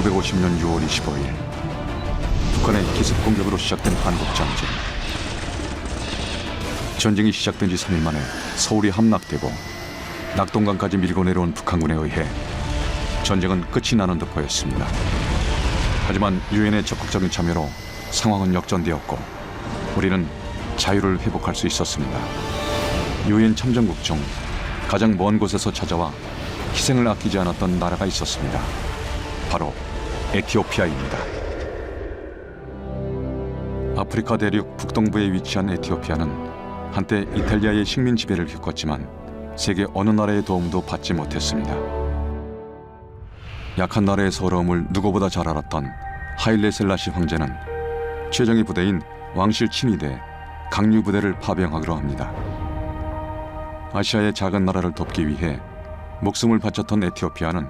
1950년 6월 25일 북한의 기습 공격으로 시작된 한국전쟁. 전쟁이 시작된 지 3일 만에 서울이 함락되고 낙동강까지 밀고 내려온 북한군에 의해 전쟁은 끝이 나는 듯 보였습니다. 하지만 유엔의 적극적인 참여로 상황은 역전되었고 우리는 자유를 회복할 수 있었습니다. 유엔 참전국 중 가장 먼 곳에서 찾아와 희생을 아끼지 않았던 나라가 있었습니다. 바로 에티오피아입니다. 아프리카 대륙 북동부에 위치한 에티오피아는 한때 이탈리아의 식민 지배를 겪었지만 세계 어느 나라의 도움도 받지 못했습니다. 약한 나라의 서러움을 누구보다 잘 알았던 하일레 셀라시 황제는 최정예 부대인 왕실 친위대 강류 부대를 파병하기로 합니다. 아시아의 작은 나라를 돕기 위해 목숨을 바쳤던 에티오피아는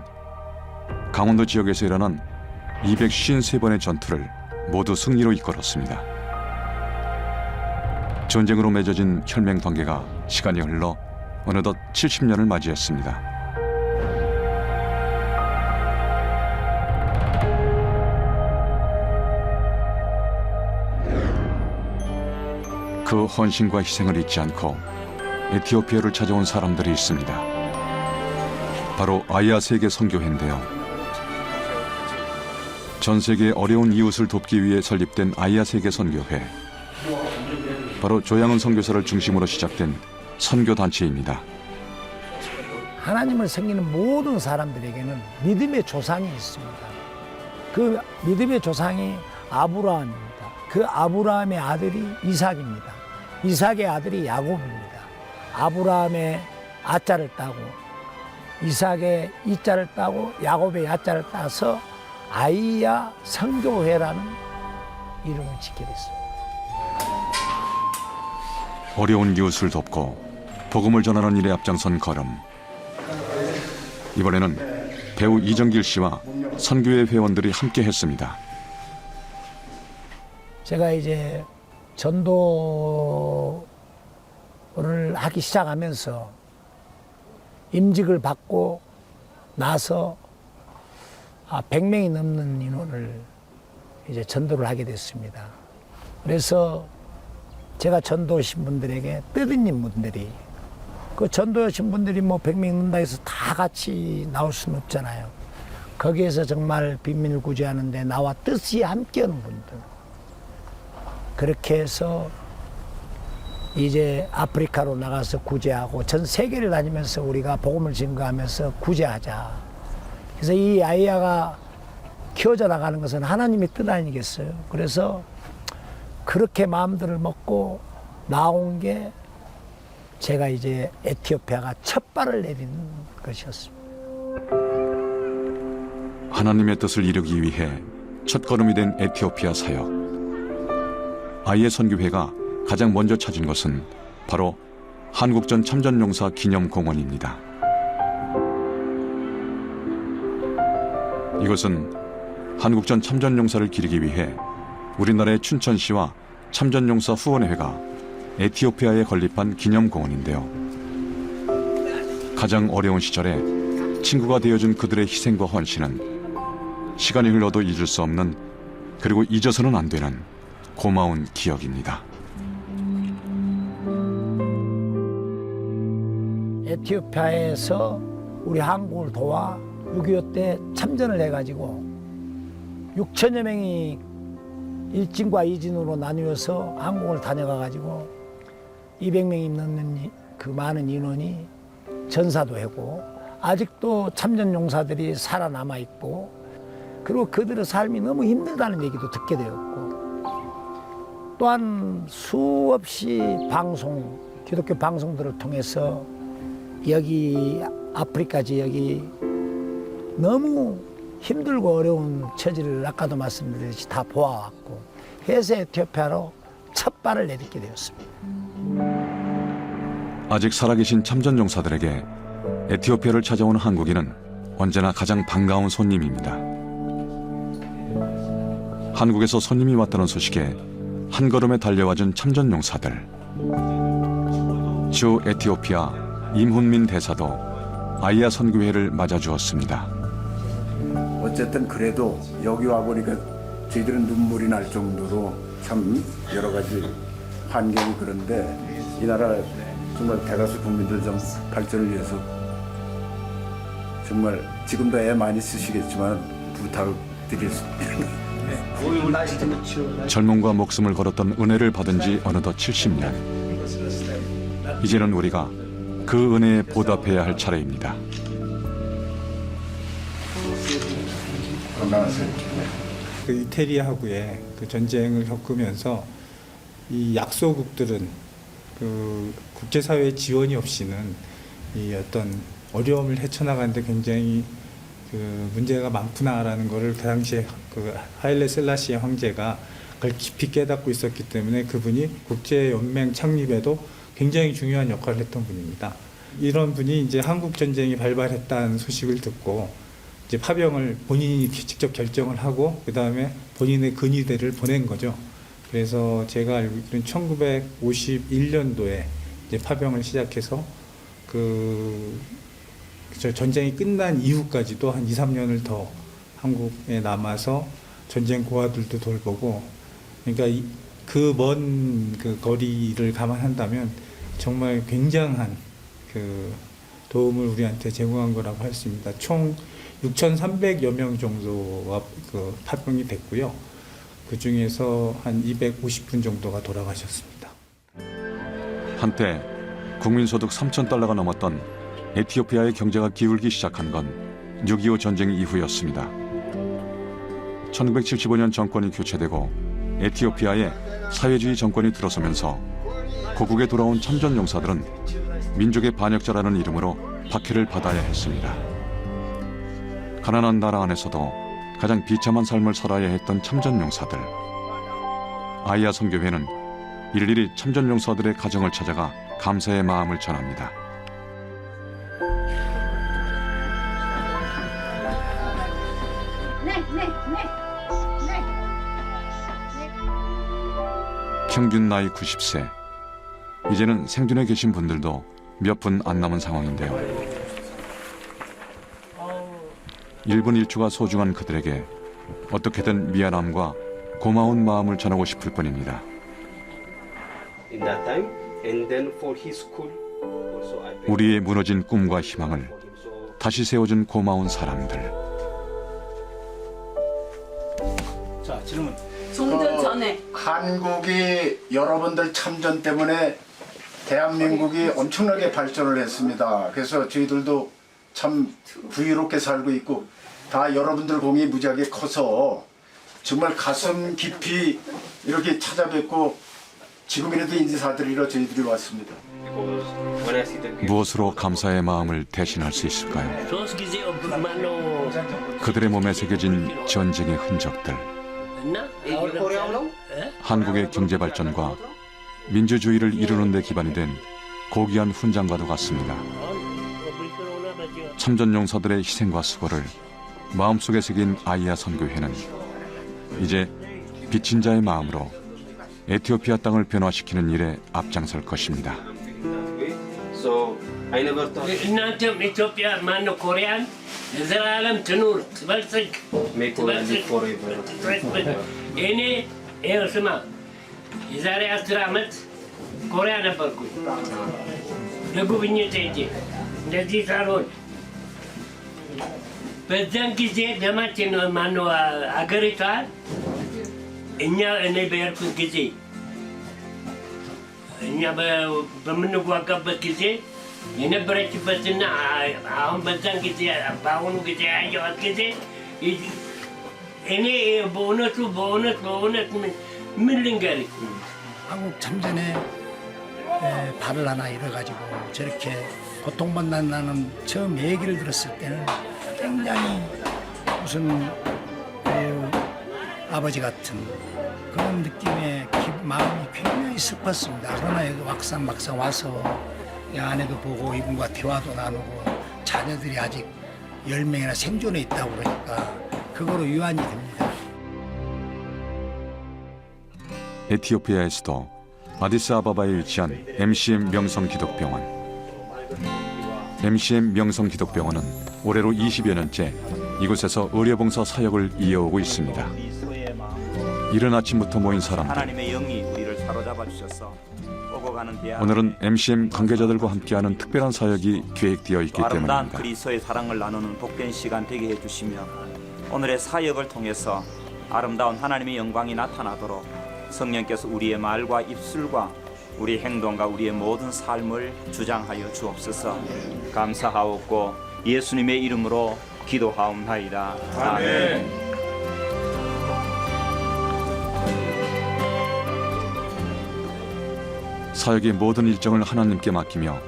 강원도 지역에서 일어난 253번의 전투를 모두 승리로 이끌었습니다. 전쟁으로 맺어진 혈맹 관계가 시간이 흘러 어느덧 70년을 맞이했습니다. 그 헌신과 희생을 잊지 않고 에티오피아를 찾아온 사람들이 있습니다. 바로 아이아 세계 선교회인데요. 전 세계 어려운 이웃을 돕기 위해 설립된 아이아 세계 선교회. 바로 조양은 선교사를 중심으로 시작된 선교 단체입니다. 하나님을 섬기는 모든 사람들에게는 믿음의 조상이 있습니다. 그 믿음의 조상이 아브라함입니다. 그 아브라함의 아들이 이삭입니다. 이삭의 아들이 야곱입니다. 아브라함의 아자를 따고 이삭의 이자를 따고 야곱의 야자를 따서 아이야 선교회라는 이름을 짓게 됐습니다. 어려운 이웃을 돕고 복음을 전하는 일에 앞장선 걸음. 이번에는 배우 이정길 씨와 선교회 회원들이 함께 했습니다. 제가 이제 전도를 하기 시작하면서 임직을 받고 나서 100명이 넘는 인원을 이제 전도를 하게 됐습니다. 그래서 제가 전도하신 분들에게 뜻있는 분들이 그 전도하신 분들이 뭐 100명 넘는다 해서 다 같이 나올 수는 없잖아요. 거기에서 정말 빈민을 구제하는데 나와 뜻이 함께하는 분들. 그렇게 해서 이제 아프리카로 나가서 구제하고 전 세계를 다니면서 우리가 복음을 증거하면서 구제하자. 그래서 이 아이야가 키워져 나가는 것은 하나님의 뜻 아니겠어요. 그래서 그렇게 마음들을 먹고 나온 게 제가 이제 에티오피아가 첫 발을 내린 것이었습니다. 하나님의 뜻을 이루기 위해 첫걸음이 된 에티오피아 사역. 아이의 선교회가 가장 먼저 찾은 것은 바로 한국전 참전용사 기념공원입니다. 이것은 한국전 참전용사를 기리기 위해 우리나라의 춘천시와 참전용사 후원회가 에티오피아에 건립한 기념공원인데요. 가장 어려운 시절에 친구가 되어준 그들의 희생과 헌신은 시간이 흘러도 잊을 수 없는, 그리고 잊어서는 안 되는 고마운 기억입니다. 에티오피아에서 우리 한국을 도와 6.25 때 참전을 해가지고 6천여 명이 1진과 2진으로 나뉘어서 한국을 다녀가가지고 200명이 넘는 그 많은 인원이 전사도 하고 아직도 참전용사들이 살아남아 있고, 그리고 그들의 삶이 너무 힘들다는 얘기도 듣게 되었고, 또한 수없이 방송, 기독교 방송들을 통해서 여기 아프리카 지역이 너무 힘들고 어려운 처지를 아까도 말씀드렸듯이 다 보아왔고 해서 에티오피아로 첫 발을 내딛게 되었습니다. 아직 살아계신 참전용사들에게 에티오피아를 찾아온 한국인은 언제나 가장 반가운 손님입니다. 한국에서 손님이 왔다는 소식에 한 걸음에 달려와준 참전용사들. 주 에티오피아 임훈민 대사도 아이야 선교회를 맞아주었습니다. 어쨌든 그래도 여기 와보니까 저희들은 눈물이 날 정도로 참 여러 가지 환경이 그런데 이 나라 정말 대다수 국민들 좀 발전을 위해서 정말 지금도 애 많이 쓰시겠지만 부탁을 드릴 수 젊음과 목숨을 걸었던 은혜를 받은 지 어느덧 70년. 이제는 우리가 그 은혜에 보답해야 할 차례입니다. 건강하세요. 그 이태리하고의 그 전쟁을 겪으면서 이 약소국들은 그 국제사회의 지원이 없이는 이 어떤 어려움을 헤쳐나가는데 굉장히 그 문제가 많구나라는 것을 그 당시에 그 하일레 셀라시의 황제가 그걸 깊이 깨닫고 있었기 때문에 그분이 국제연맹 창립에도 굉장히 중요한 역할을 했던 분입니다. 이런 분이 이제 한국 전쟁이 발발했다는 소식을 듣고 이제 파병을 본인이 직접 결정을 하고 그 다음에 본인의 근위대를 보낸 거죠. 그래서 제가 알고 있기로는 1951년도에 이제 파병을 시작해서 저 전쟁이 끝난 이후까지도 한 2, 3년을 더 한국에 남아서 전쟁 고아들도 돌보고, 그러니까 그 먼 그 거리를 감안한다면 정말 굉장한 그 도움을 우리한테 제공한 거라고 할 수 있습니다. 총 6,300여 명 정도가 그 파병이 됐고요. 그 중에서 한 250분 정도가 돌아가셨습니다. 한때 국민소득 3,000달러가 넘었던 에티오피아의 경제가 기울기 시작한 건 6.25 전쟁 이후였습니다. 1975년 정권이 교체되고 에티오피아에 사회주의 정권이 들어서면서 고국에 돌아온 참전용사들은 민족의 반역자라는 이름으로 박해를 받아야 했습니다. 가난한 나라 안에서도 가장 비참한 삶을 살아야 했던 참전용사들. 아이야 선교회는 일일이 참전용사들의 가정을 찾아가 감사의 마음을 전합니다. 평균 나이 90세. 이제는 생존해 계신 분들도 몇 분 안 남은 상황인데요. 1분 1초가 소중한 그들에게 어떻게든 미안함과 고마운 마음을 전하고 싶을 뿐입니다. 우리의 무너진 꿈과 희망을 다시 세워준 고마운 사람들. 자, 질문. 종전 전에 한국이 여러분들 참전 때문에 대한민국이 엄청나게 발전을 했습니다. 그래서 저희들도 참 부유롭게 살고 있고 다 여러분들 공이 무지하게 커서 정말 가슴 깊이 이렇게 찾아뵙고 지금이라도 인사드리러 저희들이 왔습니다. 무엇으로 감사의 마음을 대신할 수 있을까요? 그들의 몸에 새겨진 전쟁의 흔적들. 한국의 경제 발전과 민주주의를 이루는 데 기반이 된 고귀한 훈장과도 같습니다. 참전용사들의 희생과 수고를 마음속에 새긴 아이야 선교회는 이제 빚진 자의 마음으로 에티오피아 땅을 변화시키는 일에 앞장설 것입니다. እናንተም ኢትዮጵያ ማነው ኮሪያን ለዘላለም ትኑር ትበልጽግ እኔ ይኸው ስማ የዛሬ 10 ዓመት ኮሪያ ነበርኩኝ ለጉብኝት ሄጄ እንደዚህ ሳልሆን በዛን ጊዜ ደማችን ማነው አገሪቷ እኔ በሄድኩት ጊዜ እኛ በምንዋጋበት ጊዜ የነበረችበትና አሁን በዛን ጊዜ በአሁኑ ጊዜ ያየኋት ጊዜ እኔ በእውነት ምን ልንገርህ 한국 참전에 발을 하나 잃어가지고 저렇게 고통받는다는 처음 얘기를 들었을 때는 굉장히 무슨 아버지 같은 그런 느낌의 마음이 굉장히 슬펐습니다. 그러나 여기 막상 와서 아내도 보고 이분과 대화도 나누고 자녀들이 아직 10명이나 생존해 있다고 그러니까 그거로 유안이 됩니다. 에티오피아에서도 아디스아바바에 위치한 MCM 명성기독병원. MCM 명성기독병원은 올해로 20여 년째 이곳에서 의료봉사 사역을 이어오고 있습니다. 그리스도의 마음, 이른 아침부터 모인 사람들. 하나님의 영이 우리를 사로잡아 주셔서 오고 가는 대학 오늘은 MCM 관계자들과 함께하는 특별한 사역이 계획되어 있기 아름다운 때문입니다. 그리스도의 사랑을 나누는 복된 시간 되게 해주시며 오늘의 사역을 통해서 아름다운 하나님의 영광이 나타나도록 성령께서 우리의 말과 입술과 우리 행동과 우리의 모든 삶을 주장하여 주옵소서. 감사하옵고 예수님의 이름으로 기도하옵나이다. 아멘. 사역의 모든 일정을 하나님께 맡기며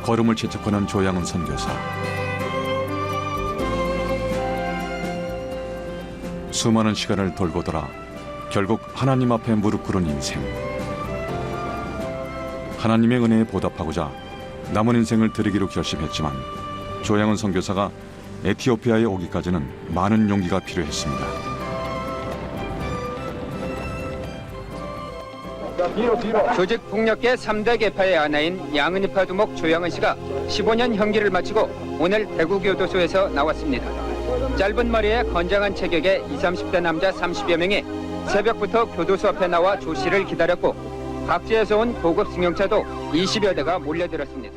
걸음을 재촉하는 조양은 선교사. 수많은 시간을 돌고 돌아 결국 하나님 앞에 무릎 꿇은 인생. 하나님의 은혜에 보답하고자 남은 인생을 드리기로 결심했지만 조양은 선교사가 에티오피아에 오기까지는 많은 용기가 필요했습니다. 조직 폭력계 3대 계파의 하나인 양은이파 두목 조양은 씨가 15년 형기를 마치고 오늘 대구교도소에서 나왔습니다. 짧은 머리에 건장한 체격의 20, 30대 남자 30여 명이 새벽부터 교도소 앞에 나와 조 씨를 기다렸고 각지에서 온 고급 승용차도 20여 대가 몰려들었습니다.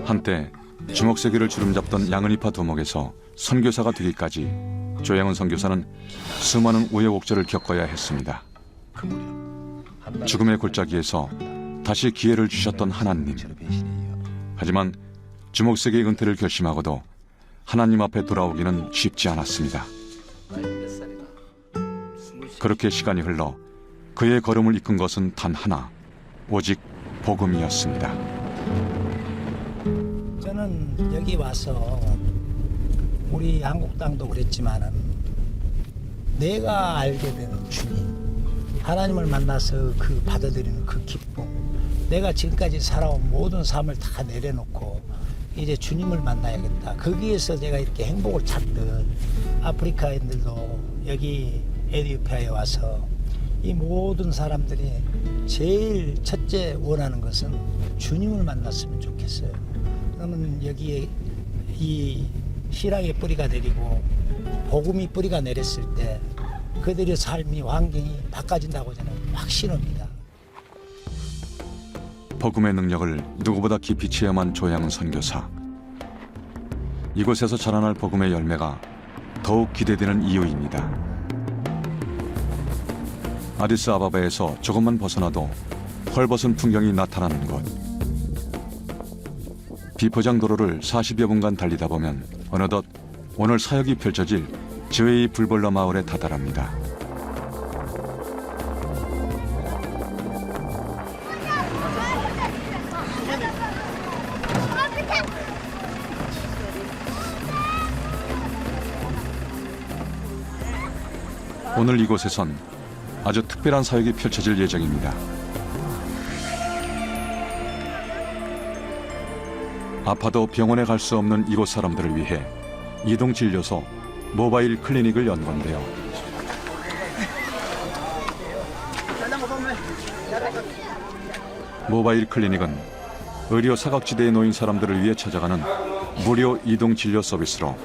한때 주먹세계를 주름잡던 양은이파 두목에서 선교사가 되기까지 조양은 선교사는 수많은 우여곡절을 겪어야 했습니다. 죽음의 골짜기에서 다시 기회를 주셨던 하나님. 하지만 주먹세계의 은퇴를 결심하고도 하나님 앞에 돌아오기는 쉽지 않았습니다. 그렇게 시간이 흘러 그의 걸음을 이끈 것은 단 하나, 오직 복음이었습니다. 저는 여기 와서 우리 한국 땅도 그랬지만은 내가 알게 된 주님, 하나님을 만나서 그 받아들이는 그 기쁨, 내가 지금까지 살아온 모든 삶을 다 내려놓고 이제 주님을 만나야겠다. 거기에서 제가 이렇게 행복을 찾듯 아프리카인들도 여기 에티오피아에 와서 이 모든 사람들이 제일 첫째 원하는 것은 주님을 만났으면 좋겠어요. 그러면 여기에 이 신앙의 뿌리가 내리고 복음이 뿌리가 내렸을 때 그들의 삶이 환경이 바꿔진다고 저는 확신합니다. 복음의 능력을 누구보다 깊이 체험한 조양은 선교사. 이곳에서 자라날 복음의 열매가 더욱 기대되는 이유입니다. 아디스아바바에서 조금만 벗어나도 헐벗은 풍경이 나타나는 곳. 비포장 도로를 40여 분간 달리다 보면 어느덧 오늘 사역이 펼쳐질 저의 불벌러 마을에 다다릅니다. 오늘 이곳에선 아주 특별한 사역이 펼쳐질 예정입니다. 아파도 병원에 갈 수 없는 이곳 사람들을 위해 이동진료소 모바일 클리닉을 연 건데요. 모바일 클리닉은 의료 사각지대에 놓인 사람들을 위해 찾아가는 무료 이동진료 서비스로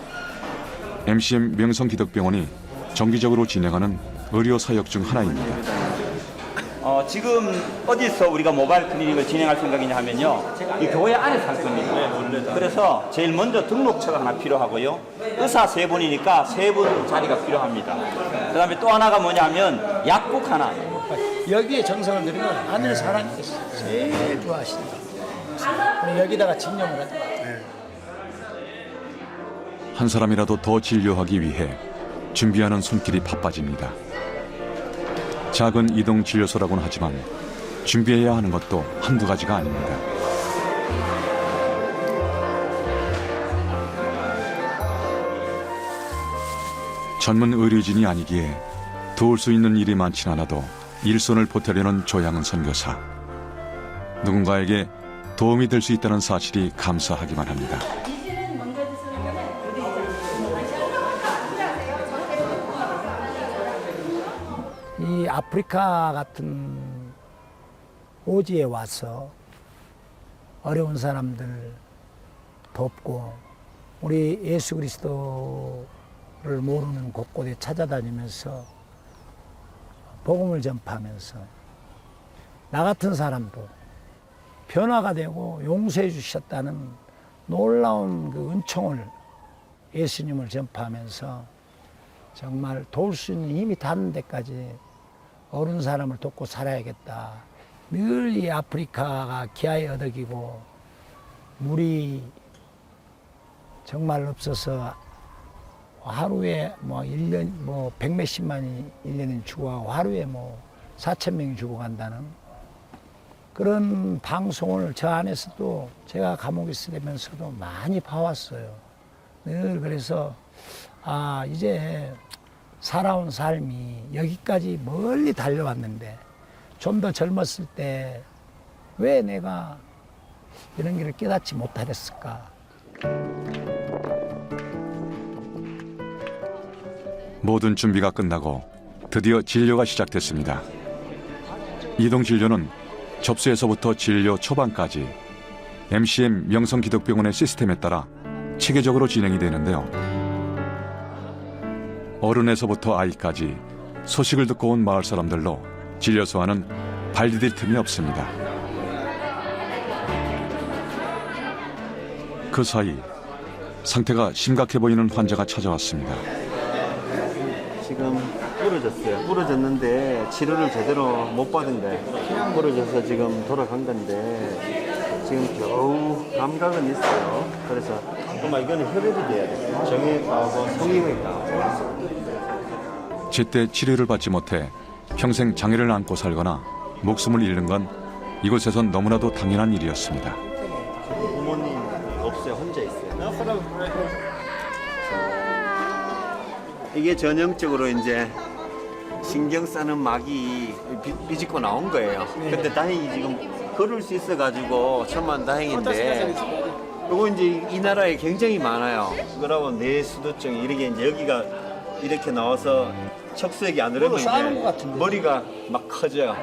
MCM 명성기독병원이 정기적으로 진행하는 의료 사역 중 하나입니다. 지금 어디서 우리가 모바일 클리닉을 진행할 생각이냐 하면요, 이 교회 안에서 할 겁니다. 그래서 제일 먼저 등록처가 하나 필요하고요, 의사 3분이니까 3분 자리가 필요합니다. 그 다음에 또 하나가 뭐냐면 약국 하나. 여기에 정성을 들이면 하늘 사람이 제일 좋아하신다. 여기다가 증명을 하죠. 한 사람이라도 더 진료하기 위해 준비하는 손길이 바빠집니다. 작은 이동 진료소라고는 하지만 준비해야 하는 것도 한두 가지가 아닙니다. 전문 의료진이 아니기에 도울 수 있는 일이 많진 않아도 일손을 보태려는 조양은 선교사. 누군가에게 도움이 될 수 있다는 사실이 감사하기만 합니다. 이 아프리카 같은 오지에 와서 어려운 사람들 돕고 우리 예수 그리스도 모르는 곳곳에 찾아다니면서 복음을 전파하면서 나 같은 사람도 변화가 되고 용서해 주셨다는 놀라운 그 은총을 예수님을 전파하면서 정말 도울 수 있는 힘이 닿는 데까지 어른 사람을 돕고 살아야겠다. 늘 이 아프리카가 기아에 어덕이고 물이 정말 없어서 하루에 뭐 1년 뭐 100몇십만이 1년에 죽어가고 하루에 뭐 4,000명이 죽어간다는 그런 방송을 저 안에서도 제가 감옥에 있으면서도 많이 봐왔어요. 늘 그래서 아 이제 살아온 삶이 여기까지 멀리 달려왔는데 좀 더 젊었을 때 왜 내가 이런 길을 깨닫지 못하랬을까. 모든 준비가 끝나고 드디어 진료가 시작됐습니다. 이동진료는 접수에서부터 진료 초반까지 MCM 명성기독병원의 시스템에 따라 체계적으로 진행이 되는데요. 어른에서부터 아이까지 소식을 듣고 온 마을 사람들로 진료소와는 발 디딜 틈이 없습니다. 그 사이 상태가 심각해 보이는 환자가 찾아왔습니다. 지금 부러졌어요. 부러졌는데 치료를 제대로 못 받은 거예요. 부러져서 지금 돌아간 건데 지금 겨우 감각은 있어요. 그래서 정말 이거는 협업이 돼야 돼요. 정형외과하고 성형외과. 제때 치료를 받지 못해 평생 장애를 안고 살거나 목숨을 잃는 건 이곳에선 너무나도 당연한 일이었습니다. 부모님 없어요. 혼자 있어요. 이게 전형적으로 이제 신경 쓰는 막이 비집고 나온 거예요. 근데 다행히 지금 걸을 수 있어가지고 천만 다행인데 이거 이제 이 나라에 굉장히 많아요. 그러고 뇌수두증 이렇게 이제 여기가 이렇게 나와서 척수액이 안 흐르면 이제 머리가 막 커져요.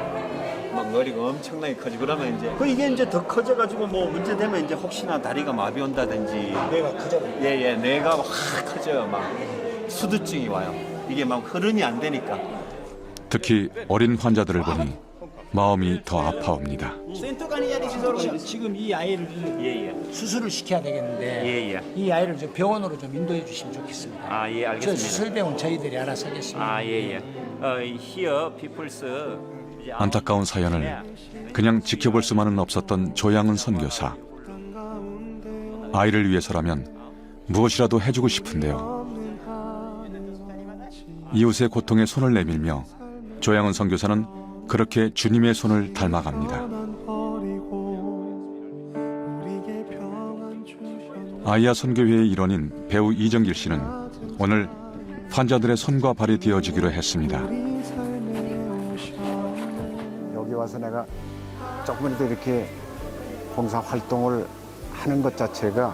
막 머리가 엄청나게 커지고 그러면 이제 이게 이제 더 커져가지고 뭐 문제 되면 이제 혹시나 다리가 마비 온다든지 뇌가 커져요. 예예 뇌가 확 커져요. 막 수두증이 와요. 이게 막 흐름이 안 되니까. 특히 어린 환자들을 보니 마음이 더 아파옵니다. 지금 이 아이를 예예. 수술을 시켜야 되겠는데 예예. 이 아이를 좀 병원으로 좀 인도해 주시면 좋겠습니다. 아 예 저 알겠습니다. 수술병은 저희들이 알아서 하겠습니다. 아 예예. 히어 피플스. 안타까운 사연을 그냥 지켜볼 수만은 없었던 조양은 선교사. 아이를 위해서라면 무엇이라도 해주고 싶은데요. 이웃의 고통에 손을 내밀며 조양은 선교사는 그렇게 주님의 손을 닮아갑니다. 아이야 선교회의 일원인 배우 이정길 씨는 오늘 환자들의 손과 발이 되어주기로 했습니다. 여기 와서 내가 조금이라도 이렇게 봉사 활동을 하는 것 자체가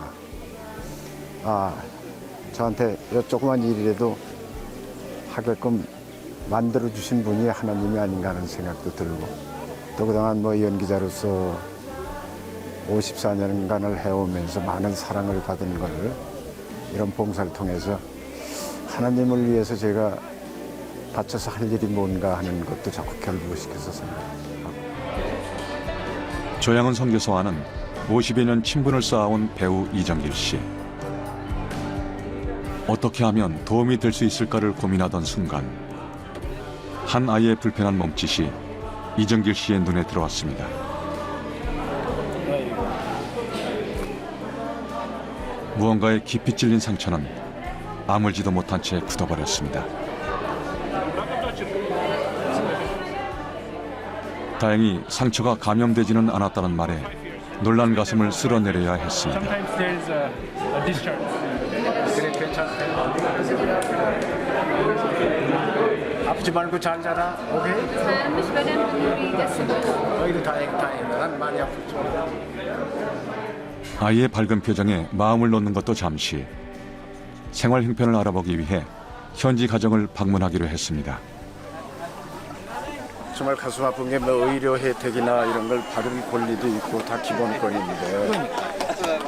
저한테 이 조그만 일이라도 하게끔 만들어 주신 분이 하나님이 아닌가 하는 생각도 들고 또 그동안 뭐 연기자로서 54년간을 해오면서 많은 사랑을 받은 걸 이런 봉사를 통해서 하나님을 위해서 제가 바쳐서 할 일이 뭔가 하는 것도 자꾸 결부시켜서 생각합니다. 조양은 선교사와는 50여 년 친분을 쌓아온 배우 이정길 씨. 어떻게 하면 도움이 될 수 있을까를 고민하던 순간 한 아이의 불편한 몸짓이 이정길 씨의 눈에 들어왔습니다. 무언가에 깊이 찔린 상처는 아물지도 못한 채 굳어버렸습니다. 다행히 상처가 감염되지는 않았다는 말에 놀란 가슴을 쓸어내려야 했습니다. 아프지 말고 잘 자라. 오케이? 너희도 다행이다. 난 많이 아프죠. 아이의 밝은 표정에 마음을 놓는 것도 잠시. 생활 형편을 알아보기 위해 현지 가정을 방문하기로 했습니다. 정말 가슴 아픈 게 뭐 의료 혜택이나 이런 걸 받을 권리도 있고 다 기본권인데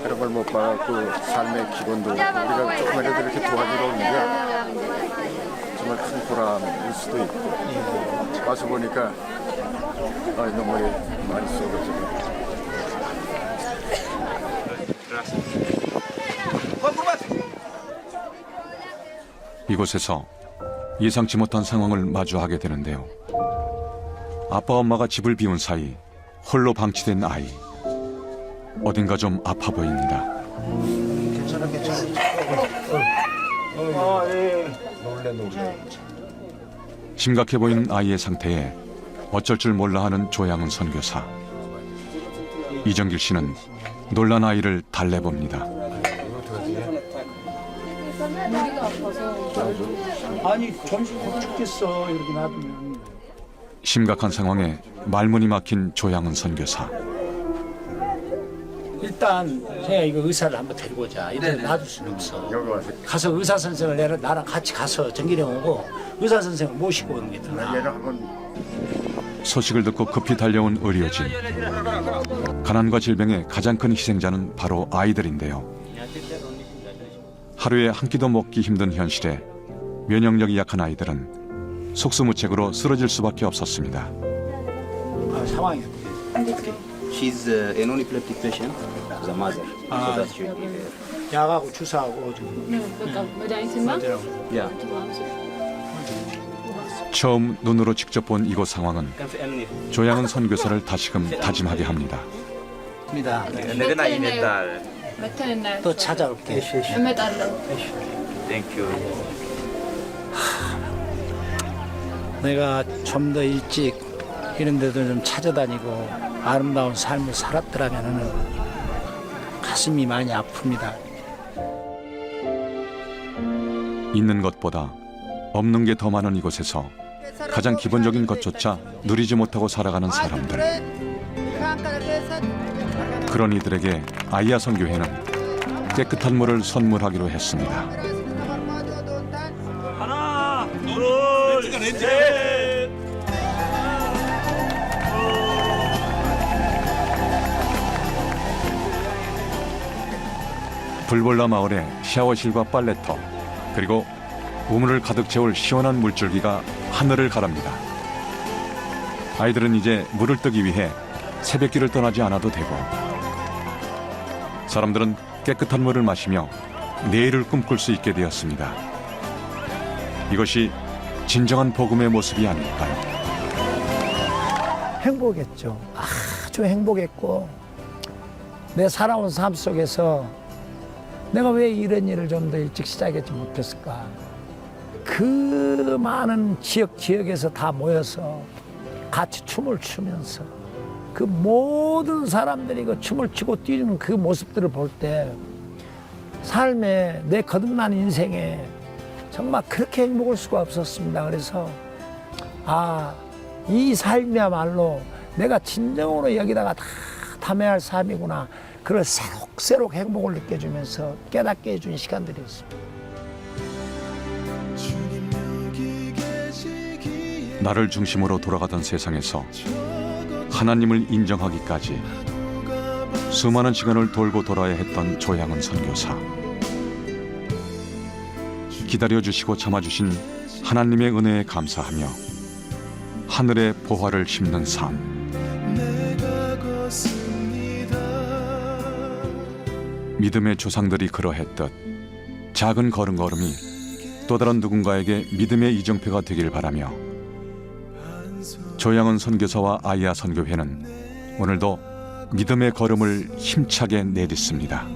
그런 걸 못 받고 삶의 기본도 우리가 조금이라도 이렇게 도와주러 오는 게 큰 보람일 수도 있고 와서 보니까 눈물이 많이 쏟아지고. 이곳에서 예상치 못한 상황을 마주하게 되는데요. 아빠 엄마가 집을 비운 사이 홀로 방치된 아이. 어딘가 좀 아파 보입니다. 심각해 보이는 아이의 상태에 어쩔 줄 몰라 하는 조양은 선교사. 이정길 씨는 놀란 아이를 달래봅니다. 아니 정신 못 죽겠어 이렇게 놔두면. 심각한 상황에 말문이 막힌 조양은 선교사. 일단 제가 이거 의사를 한번 데리고 오자. 이래 놔둘 수는 없어. 가서 의사 선생을 나랑 같이 가서 정기령 오고 의사 선생을 모시고 오는 게 더 나아. 소식을 듣고 급히 달려온 의료진. 가난과 질병의 가장 큰 희생자는 바로 아이들인데요. 하루에 한 끼도 먹기 힘든 현실에 면역력이 약한 아이들은 속수무책으로 쓰러질 수밖에 없었습니다. 상황이 She's an epileptic patient, the mother. So that should be there. 약하고 주사하고 지금 Yeah. 처음 눈으로 직접 본 이곳 상황은 조양은 선교사를 다시금 다짐하게 합니다. 입니다. 또 찾아올게. 땡큐. 내가 좀 더 일찍 이런 데도 좀 찾아다니고 아름다운 삶을 살았더라면은 가슴이 많이 아픕니다. 있는 것보다 없는 게 더 많은 이곳에서 가장 기본적인 것조차 누리지 못하고 살아가는 사람들. 그런 이들에게 아이야 선교회는 깨끗한 물을 선물하기로 했습니다. 하나, 둘, 셋. 불볼라 마을에 샤워실과 빨래터 그리고 우물을 가득 채울 시원한 물줄기가 하늘을 가릅니다. 아이들은 이제 물을 뜨기 위해 새벽길을 떠나지 않아도 되고 사람들은 깨끗한 물을 마시며 내일을 꿈꿀 수 있게 되었습니다. 이것이 진정한 복음의 모습이 아닐까요? 행복했죠. 아주 행복했고 내 살아온 삶 속에서 내가 왜 이런 일을 좀 더 일찍 시작하지 못했을까? 그 많은 지역에서 다 모여서 같이 춤을 추면서 그 모든 사람들이 그 춤을 추고 뛰는 그 모습들을 볼 때 삶에 내 거듭난 인생에 정말 그렇게 행복할 수가 없었습니다. 그래서 이 삶이야말로 내가 진정으로 여기다가 다 담아야 할 삶이구나. 그걸 새록새록 행복을 느껴주면서 깨닫게 해준 시간들이었습니다. 나를 중심으로 돌아가던 세상에서 하나님을 인정하기까지 수많은 시간을 돌고 돌아야 했던 조양은 선교사. 기다려주시고 참아주신 하나님의 은혜에 감사하며 하늘의 보화를 심는 삶. 믿음의 조상들이 그러했듯 작은 걸음걸음이 또 다른 누군가에게 믿음의 이정표가 되길 바라며 조양은 선교사와 아이야 선교회는 오늘도 믿음의 걸음을 힘차게 내딛습니다.